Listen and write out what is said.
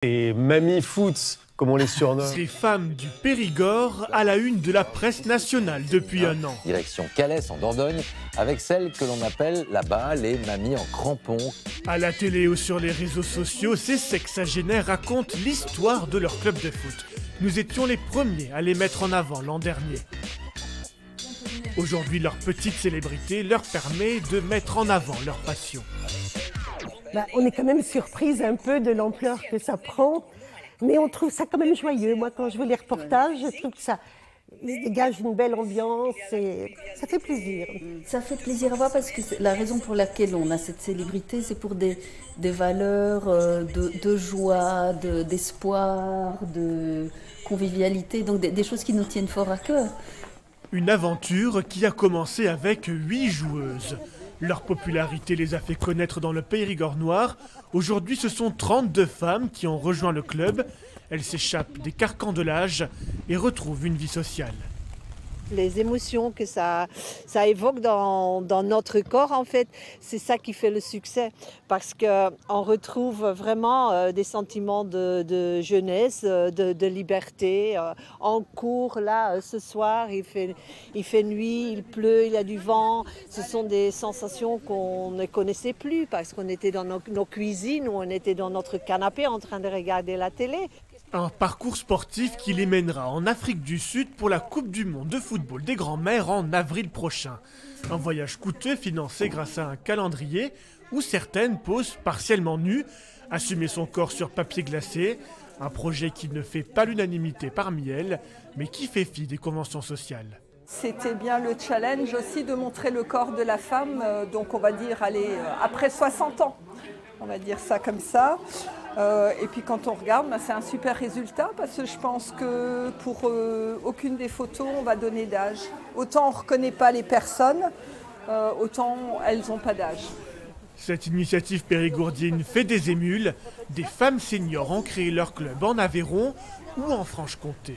Et Mamie Foot, comme on les surnomme. Ces femmes du Périgord à la une de la presse nationale depuis un an. Direction Calais en Dordogne, avec celles que l'on appelle là-bas les mamies en crampons. À la télé ou sur les réseaux sociaux, ces sexagénaires racontent l'histoire de leur club de foot. Nous étions les premiers à les mettre en avant l'an dernier. Aujourd'hui, leur petite célébrité leur permet de mettre en avant leur passion. On est quand même surprise un peu de l'ampleur que ça prend, mais on trouve ça quand même joyeux. Moi, quand je vois les reportages, je trouve que ça dégage une belle ambiance et ça fait plaisir. Ça fait plaisir à voir parce que la raison pour laquelle on a cette célébrité, c'est pour des valeurs de joie, d'espoir, de convivialité, donc des choses qui nous tiennent fort à cœur. Une aventure qui a commencé avec 8 joueuses. Leur popularité les a fait connaître dans le Périgord noir. Aujourd'hui, ce sont 32 femmes qui ont rejoint le club. Elles s'échappent des carcans de l'âge et retrouvent une vie sociale. Les émotions que ça évoque dans notre corps, en fait, c'est ça qui fait le succès. Parce qu'on retrouve vraiment des sentiments de jeunesse, de liberté. En cours, là, ce soir, il fait nuit, il pleut, il y a du vent. Ce sont des sensations qu'on ne connaissait plus parce qu'on était dans nos cuisines ou on était dans notre canapé en train de regarder la télé. Un parcours sportif qui les mènera en Afrique du Sud pour la Coupe du Monde de football des grands-mères en avril prochain. Un voyage coûteux financé grâce à un calendrier où certaines posent partiellement nues, assumer son corps sur papier glacé, un projet qui ne fait pas l'unanimité parmi elles, mais qui fait fi des conventions sociales. C'était bien le challenge aussi de montrer le corps de la femme, donc on va dire après 60 ans, on va dire ça comme ça. Et puis quand on regarde, c'est un super résultat parce que je pense que pour aucune des photos, on va donner d'âge. Autant on ne reconnaît pas les personnes, autant elles n'ont pas d'âge. Cette initiative périgourdienne fait des émules. Des femmes seniors ont créé leur club en Aveyron ou en Franche-Comté.